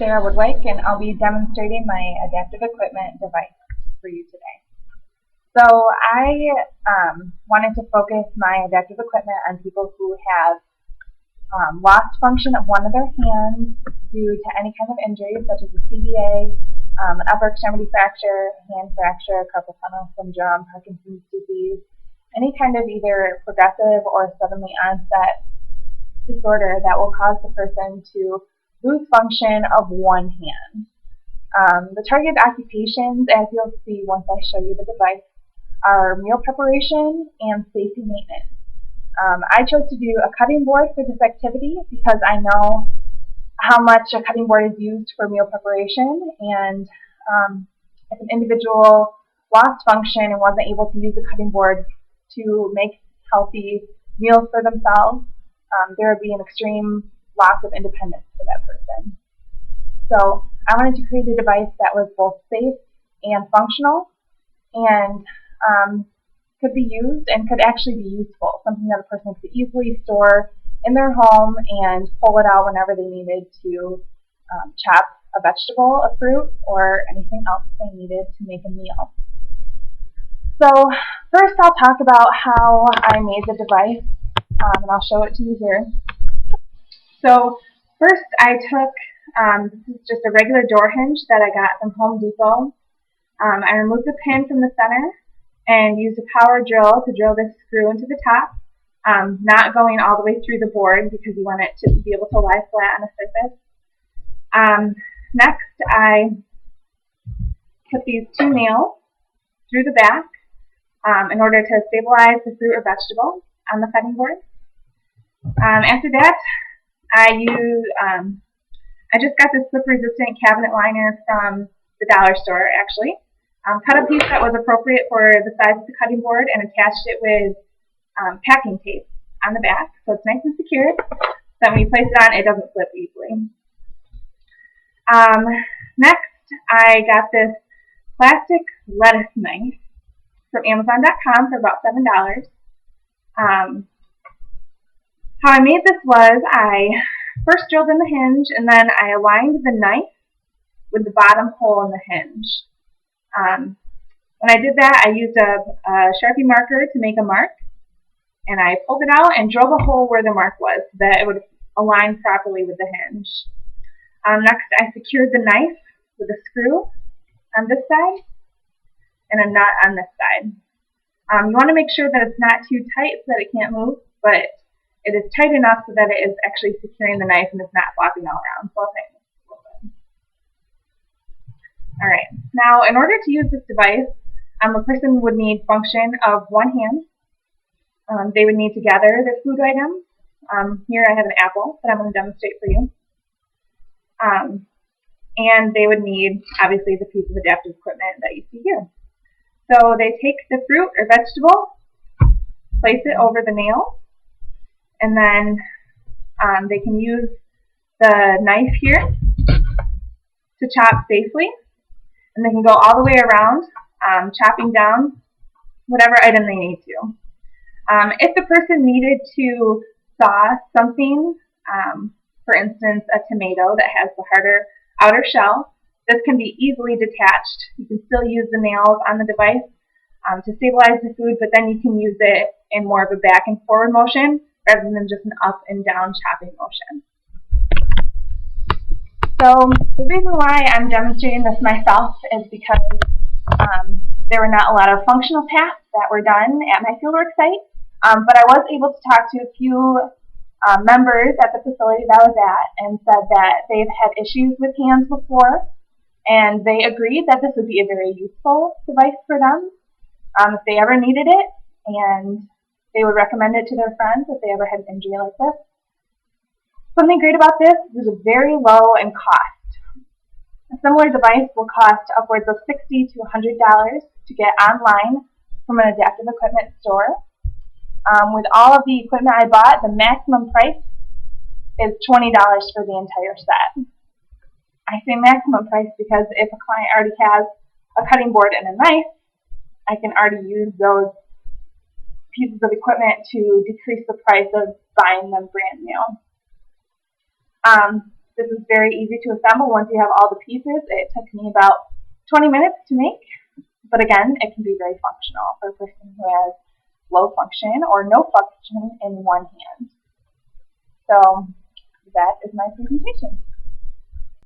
Sarah Woodwike, and I'll be demonstrating my adaptive equipment device for you today. So I wanted to focus my adaptive equipment on people who have lost function of one of their hands due to any kind of injury, such as a CBA, an upper extremity fracture, hand fracture, carpal tunnel syndrome, Parkinson's disease, any kind of either progressive or suddenly onset disorder that will cause the person to lose function of one hand. The target occupations, as you'll see once I show you the device, are meal preparation and safety maintenance. I chose to do a cutting board for this activity because I know how much a cutting board is used for meal preparation, and if an individual lost function and wasn't able to use a cutting board to make healthy meals for themselves, there would be an extreme loss of independence for that person. So I wanted to create a device that was both safe and functional and could be used and could actually be useful, something that a person could easily store in their home and pull it out whenever they needed to chop a vegetable, a fruit, or anything else they needed to make a meal. So first I'll talk about how I made the device, and I'll show it to you here. So first I took, this is just a regular door hinge that I got from Home Depot. I removed the pin from the center and used a power drill to drill this screw into the top, not going all the way through the board because you want it to be able to lie flat on a surface. Next I put these two nails through the back in order to stabilize the fruit or vegetable on the cutting board. After that, I just got this slip-resistant cabinet liner from the dollar store, actually. Cut a piece that was appropriate for the size of the cutting board and attached it with packing tape on the back, so it's nice and secure, so that when you place it on, it doesn't slip easily. Next, I got this plastic lettuce knife from Amazon.com for about $7. How I made this was I first drilled in the hinge, and then I aligned the knife with the bottom hole in the hinge. When I did that, I used a Sharpie marker to make a mark, and I pulled it out and drilled a hole where the mark was so that it would align properly with the hinge. Next, I secured the knife with a screw on this side and a nut on this side. You want to make sure that it's not too tight so that it can't move, but it is tight enough so that it is actually securing the knife and it's not flopping all around. So I'll tighten this a little bit. Alright, now in order to use this device, a person would need function of one hand. They would need to gather their food items. Here I have an apple that I'm going to demonstrate for you. And they would need, obviously, the piece of adaptive equipment that you see here. So they take the fruit or vegetable, place it over the nail, and then they can use the knife here to chop safely, and they can go all the way around, chopping down whatever item they need to. If the person needed to saw something, for instance a tomato that has the harder outer shell, this can be easily detached. You can still use the nails on the device to stabilize the food, but then you can use it in more of a back and forward motion rather than just an up and down chopping motion. So the reason why I'm demonstrating this myself is because there were not a lot of functional tasks that were done at my fieldwork site, but I was able to talk to a few members at the facility that I was at and said that they've had issues with hands before, and they agreed that this would be a very useful device for them if they ever needed it, and they would recommend it to their friends if they ever had an injury like this. Something great about this is it's very low in cost. A similar device will cost upwards of $60 to $100 to get online from an adaptive equipment store. With all of the equipment I bought, the maximum price is $20 for the entire set. I say maximum price because if a client already has a cutting board and a knife, I can already use those pieces of equipment to decrease the price of buying them brand new. This is very easy to assemble once you have all the pieces. It took me about 20 minutes to make, but again, it can be very functional for a person who has low function or no function in one hand. So that is my presentation.